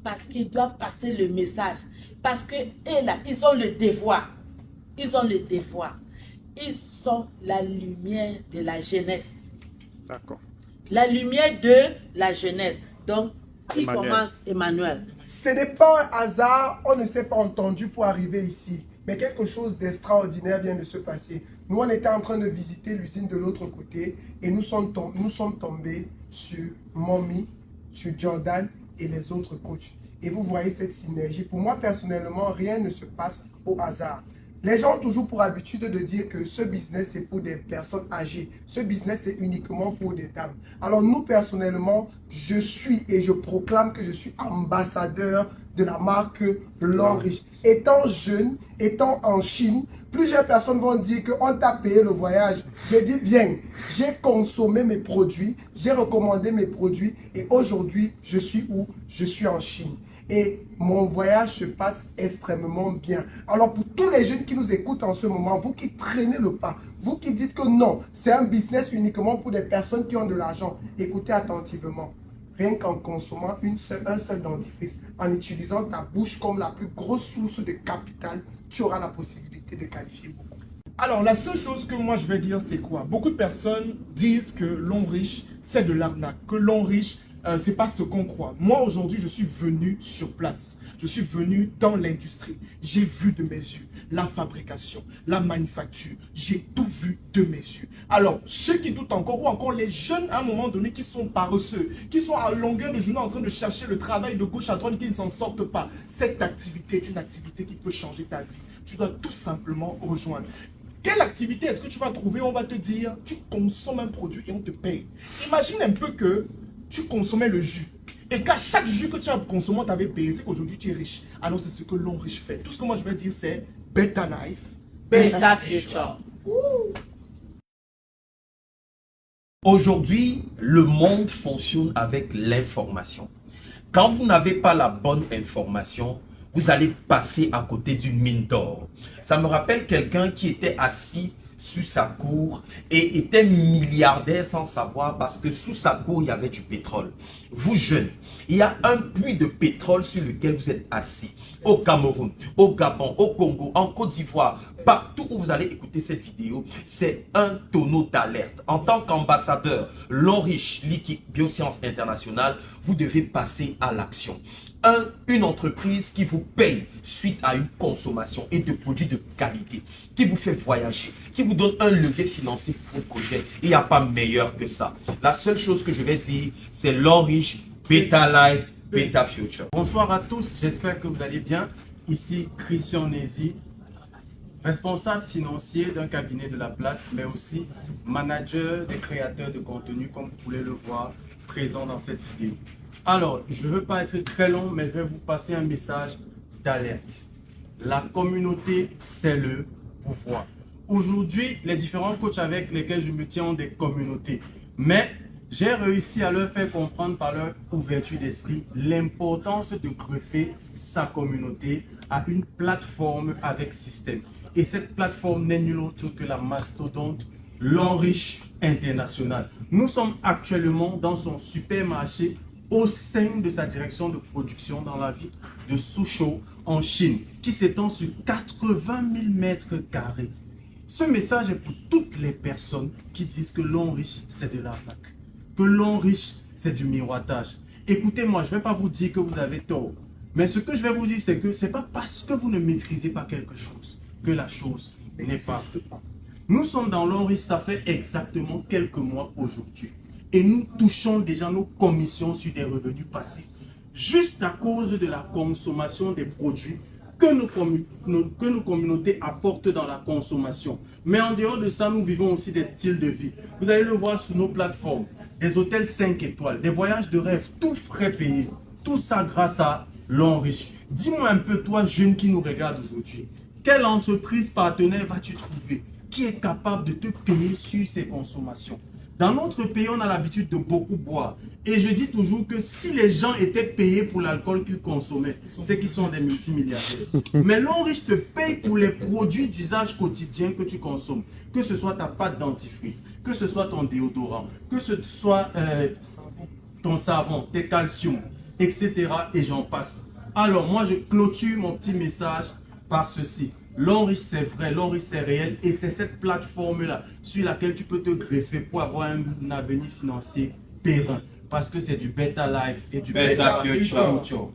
parce qu'ils doivent passer le message. Parce que là, ils ont le devoir. Ils ont le devoir. Ils sont la lumière de la jeunesse. D'accord. La lumière de la jeunesse. Donc, qui Emmanuel. commence, Emmanuel? Ce n'est pas un hasard, on ne s'est pas entendu pour arriver ici. Mais quelque chose d'extraordinaire vient de se passer. Nous, on était en train de visiter l'usine de l'autre côté et nous sommes tombés sur Mommy, sur Jordan et les autres coachs. Et vous voyez cette synergie. Pour moi, personnellement, rien ne se passe au hasard. Les gens ont toujours pour habitude de dire que ce business, c'est pour des personnes âgées. Ce business, c'est uniquement pour des dames. Alors nous, personnellement, je suis et je proclame que je suis ambassadeur de la marque L'Homme Riche. Étant jeune, étant en Chine, plusieurs personnes vont dire qu'on t'a payé le voyage. Je dis bien, j'ai consommé mes produits, j'ai recommandé mes produits et aujourd'hui, je suis où? Je suis en Chine. Et mon voyage se passe extrêmement bien. Alors pour tous les jeunes qui nous écoutent en ce moment, vous qui traînez le pas, vous qui dites que non, c'est un business uniquement pour des personnes qui ont de l'argent, écoutez attentivement. Rien qu'en consommant un seul dentifrice, en utilisant ta bouche comme la plus grosse source de capital, tu auras la possibilité de qualifier beaucoup. Alors, la seule chose que moi je vais dire, c'est quoi? Beaucoup de personnes disent que L'Homme Riche, c'est de l'arnaque, que L'Homme Riche, c'est pas ce qu'on croit. Moi, aujourd'hui, je suis venu sur place. Je suis venu dans l'industrie. J'ai vu de mes yeux la fabrication, la manufacture. J'ai tout vu de mes yeux. Alors, ceux qui doutent encore, ou encore les jeunes à un moment donné qui sont paresseux, qui sont à longueur de journée en train de chercher le travail de gauche à droite et qui ne s'en sortent pas, cette activité est une activité qui peut changer ta vie. Tu dois tout simplement rejoindre. Quelle activité est-ce que tu vas trouver? On va te dire, tu consommes un produit et on te paye. Imagine un peu que tu consommais le jus. Et qu'à chaque jus que tu as consommé, on t'avait payé. C'est qu'aujourd'hui, tu es riche. Alors, c'est ce que L'Homme Riche fait. Tout ce que moi, je vais dire, c'est Better Life, Better Future. Aujourd'hui, le monde fonctionne avec l'information. Quand vous n'avez pas la bonne information, vous allez passer à côté d'une mine d'or. Ça me rappelle quelqu'un qui était assis sur sa cour et était milliardaire sans savoir parce que sous sa cour, il y avait du pétrole. Vous jeunes, il y a un puits de pétrole sur lequel vous êtes assis. Au Cameroun, au Gabon, au Congo, en Côte d'Ivoire, partout où vous allez écouter cette vidéo, c'est un tonneau d'alerte. En tant qu'ambassadeur L'Homme Riche Liquide Biosciences International, vous devez passer à l'action. Une entreprise qui vous paye suite à une consommation et de produits de qualité, qui vous fait voyager, qui vous donne un levier financier pour vos projets. Il n'y a pas meilleur que ça. La seule chose que je vais dire, c'est L'Homme Riche, Better Life, Better Future. Bonsoir à tous, j'espère que vous allez bien. Ici Christian Nézi, responsable financier d'un cabinet de la place, mais aussi manager des créateurs de contenu, comme vous pouvez le voir, présent dans cette vidéo. Alors, je ne veux pas être très long, mais je vais vous passer un message d'alerte. La communauté, c'est le pouvoir. Aujourd'hui, les différents coachs avec lesquels je me tiens ont des communautés. Mais j'ai réussi à leur faire comprendre par leur ouverture d'esprit l'importance de greffer sa communauté à une plateforme avec système. Et cette plateforme n'est nulle autre que la mastodonte L'Homme Riche International. Nous sommes actuellement dans son supermarché au sein de sa direction de production dans la ville de Suzhou en Chine, qui s'étend sur 80 000 mètres carrés. Ce message est pour toutes les personnes qui disent que L'Homme Riche, c'est de l'arnaque, que L'Homme Riche, c'est du miroitage. Écoutez-moi, je ne vais pas vous dire que vous avez tort, mais ce que je vais vous dire, c'est que ce n'est pas parce que vous ne maîtrisez pas quelque chose que la chose n'est pas. Nous sommes dans L'Homme Riche, ça fait exactement quelques mois aujourd'hui. Et nous touchons déjà nos commissions sur des revenus passifs, juste à cause de la consommation des produits que nos communautés apportent dans la consommation. Mais en dehors de ça, nous vivons aussi des styles de vie. Vous allez le voir sur nos plateformes, des hôtels 5 étoiles, des voyages de rêve, tout frais payé. Tout ça grâce à L'Homme Riche. Dis-moi un peu, toi, jeune qui nous regarde aujourd'hui, quelle entreprise partenaire vas-tu trouver qui est capable de te payer sur ses consommations? Dans notre pays, on a l'habitude de beaucoup boire. Et je dis toujours que si les gens étaient payés pour l'alcool qu'ils consommaient, c'est qu'ils sont des multimilliardaires. Mais L'Homme Riche te paye pour les produits d'usage quotidien que tu consommes. Que ce soit ta pâte dentifrice, que ce soit ton déodorant, que ce soit ton savon, tes calciums. etc. Et j'en passe. Alors, moi, je clôture mon petit message par ceci. L'Onriche, c'est vrai, l'Onriche, c'est réel. Et c'est cette plateforme-là sur laquelle tu peux te greffer pour avoir un avenir financier périn. Parce que c'est du Better Life et du Better Better Future. Future.